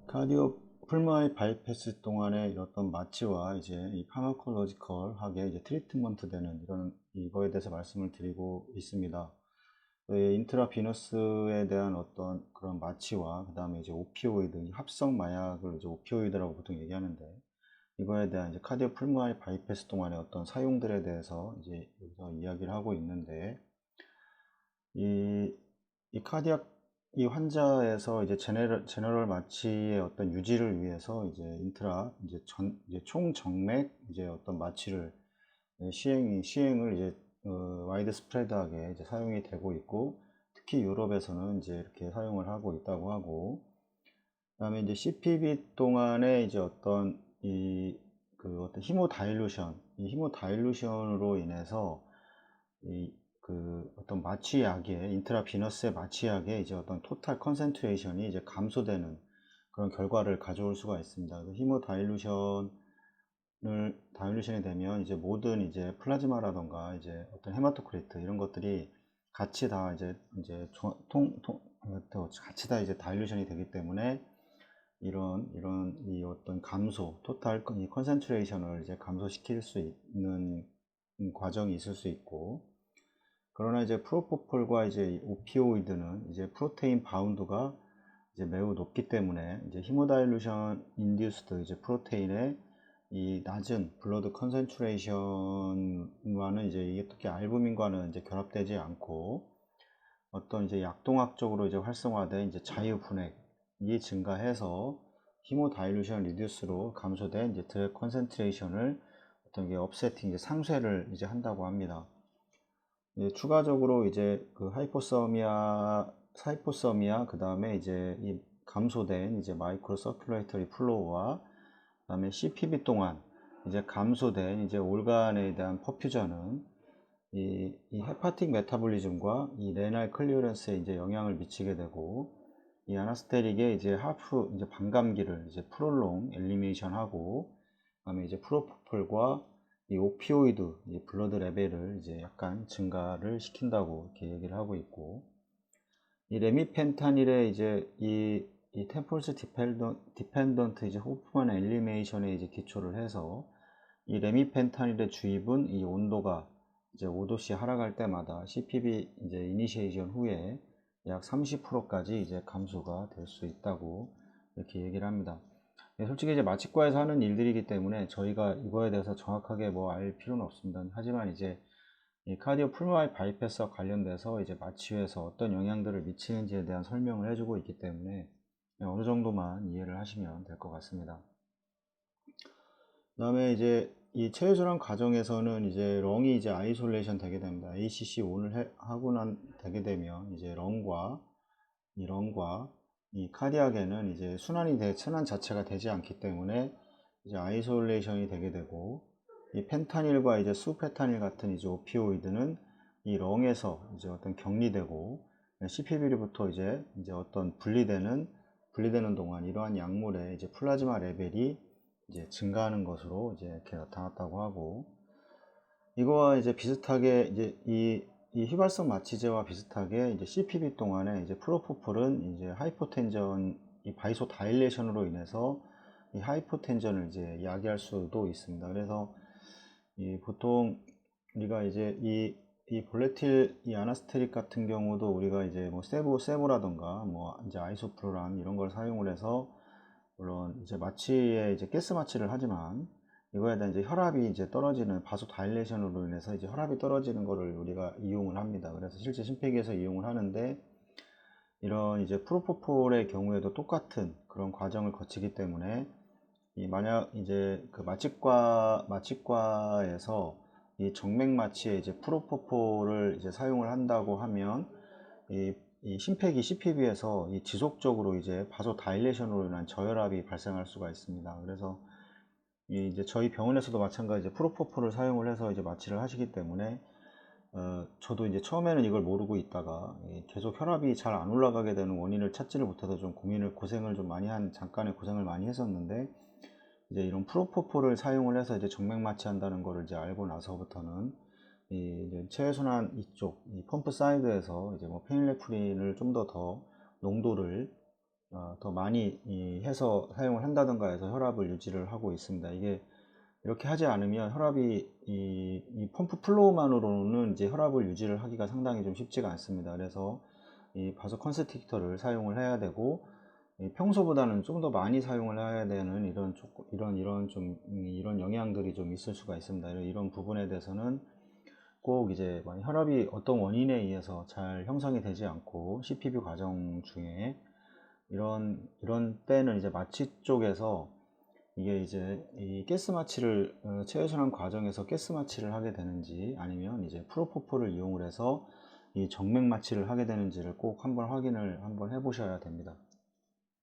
카디오 풀마이 바이패스 동안의 어떤 마취와 이제 이 파마콜로지컬하게 이제 트리트먼트 되는 이거에 대해서 말씀을 드리고 있습니다. 인트라비너스에 대한 어떤 그런 마취와 그 다음에 이제 오피오이드, 합성 마약을 이제 오피오이드라고 보통 얘기하는데, 이거에 대한 이제 카디오 풀마이 바이패스 동안의 어떤 사용들에 대해서 이제 여기서 이야기를 하고 있는데, 이, 이 카디악 이 환자에서 이제 제너럴 마취의 어떤 유지를 위해서 이제 총정맥 이제 어떤 마취를 시행을 이제 와이드 스프레드하게 이제 사용이 되고 있고, 특히 유럽에서는 이제 이렇게 사용을 하고 있다고 하고, 그다음에 이제 CPB 동안에 이제 어떤 히모 다일루션으로 인해서 어떤 마취약의 인트라비너스의 마취약의 이제 어떤 토탈 컨센트레이션이 이제 감소되는 그런 결과를 가져올 수가 있습니다. 히모 다일루션이 되면 이제 모든 이제 플라즈마라던가 이제 어떤 헤마토크리트 이런 것들이 같이 다 같이 다 이제 다일루션이 되기 때문에 이런 이 어떤 토탈 이 컨센트레이션을 이제 감소시킬 수 있는 과정이 있을 수 있고, 그러나 이제 프로포폴과 이제 오피오이드는 이제 프로테인 바운드가 이제 매우 높기 때문에 이제 히모다일루션 인듀스드 이제 프로테인의 이 낮은 블러드 컨센트레이션과는 이제 이게 특히 알부민과는 이제 결합되지 않고, 어떤 이제 약동학적으로 이제 활성화된 이제 자유 분액이 증가해서 히모다일루션 리듀스로 감소된 이제 드랙 컨센트레이션을 어떤 게 업세팅 이제 상쇄를 이제 한다고 합니다. 추가적으로 이제 그 하이포서미아 그 다음에 이제 이 감소된 이제 마이크로 서큘레이터리 플로우와 그 다음에 CPB 동안 이제 감소된 이제 올간에 대한 퍼퓨전은 이 헤파틱 메타볼리즘과 이 레날 클리어런스에 이제 영향을 미치게 되고, 이 아나스테릭의 이제 이제 반감기를 이제 프롤롱 엘리미네이션 하고, 그다음에 이제 프로포폴과 이 오피오이드 이제 블러드 레벨을 이제 약간 증가를 시킨다고 이렇게 얘기를 하고 있고, 이 레미펜타닐의 이제 이 템폴스 디펜던트 이제 호프만 엘리미네이션에 이제 기초를 해서, 이 레미펜타닐의 주입은 이 온도가 이제 5도씨 하락할 때마다 CPB 이제 이니시에이션 후에 약 30%까지 이제 감소가 될 수 있다고 이렇게 얘기를 합니다. 솔직히 이제 마취과에서 하는 일들이기 때문에 저희가 이거에 대해서 정확하게 뭐 알 필요는 없습니다. 하지만 이제 이 카디오 풀마이 바이패스와 관련돼서 이제 마취에서 어떤 영향들을 미치는지에 대한 설명을 해주고 있기 때문에 어느 정도만 이해를 하시면 될 것 같습니다. 그 다음에 이제 이 체외순환 과정에서는 이제 렁이 이제 아이솔레이션 되게 됩니다. ACC 온을 하고 되게 되면 이제 렁과 이 카디악에는 이제 순환 자체가 되지 않기 때문에 이제 아이솔레이션이 되게 되고, 이 펜타닐과 이제 수페타닐 같은 이제 오피오이드는 이 렁에서 이제 어떤 격리되고, CPB로부터 이제 어떤 분리되는 동안 이러한 약물의 이제 플라즈마 레벨이 이제 증가하는 것으로 이제 이렇게 나타났다고 하고, 이거와 이제 비슷하게 이제 이 휘발성 마취제와 비슷하게 이제 CPB 동안에 이제 프로포폴은 이제 하이포텐전 이 바이소 다일레이션으로 인해서 이 하이포텐전을 이제 야기할 수도 있습니다. 그래서 보통 우리가 이제 이 볼레틸 이 아나스테릭 같은 경우도 우리가 이제 뭐 세보라던가 뭐 이제 아이소프로람 이런 걸 사용을 해서, 물론 이제 마취에 이제 가스 마취를 하지만 이거에 대한 이제 혈압이 이제 떨어지는 바소 다일레이션으로 인해서 이제 혈압이 떨어지는 거를 우리가 이용을 합니다. 그래서 실제 심폐기에서 이용을 하는데, 이런 이제 프로포폴의 경우에도 똑같은 그런 과정을 거치기 때문에 만약 이제 그 마취과에서 이 정맥 마취에 이제 프로포폴을 이제 사용을 한다고 하면 이 심폐기 CPB에서 이 지속적으로 이제 바소 다일레이션으로 인한 저혈압이 발생할 수가 있습니다. 그래서 이제 저희 병원에서도 마찬가지 프로포폴을 사용을 해서 이제 마취를 하시기 때문에 저도 이제 처음에는 이걸 모르고 있다가 계속 혈압이 잘 안 올라가게 되는 원인을 찾지를 못해서 좀 잠깐의 고생을 많이 했었는데, 이제 이런 프로포폴을 사용을 해서 이제 정맥 마취한다는 거를 이제 알고 나서부터는 이제 체외순환 이 펌프 사이드에서 이제 뭐 페닐레프린을 좀 더 농도를 더 많이 해서 사용을 한다든가 해서 혈압을 유지를 하고 있습니다. 이게 이렇게 하지 않으면 혈압이 이 펌프 플로우만으로는 이제 혈압을 유지를 하기가 상당히 좀 쉽지가 않습니다. 그래서 이 바소 컨스트릭터를 사용을 해야 되고, 평소보다는 좀 더 많이 사용을 해야 되는 이런 영향들이 좀 있을 수가 있습니다. 이런 부분에 대해서는 꼭 이제 혈압이 어떤 원인에 의해서 잘 형성이 되지 않고 CPB 과정 중에 이런 때는 이제 마취 쪽에서 이게 이제 이 가스 마취를 체외순환 과정에서 가스 마취를 하게 되는지, 아니면 이제 프로포폴을 이용을 해서 이 정맥 마취를 하게 되는지를 꼭 한번 확인을 한번 해 보셔야 됩니다.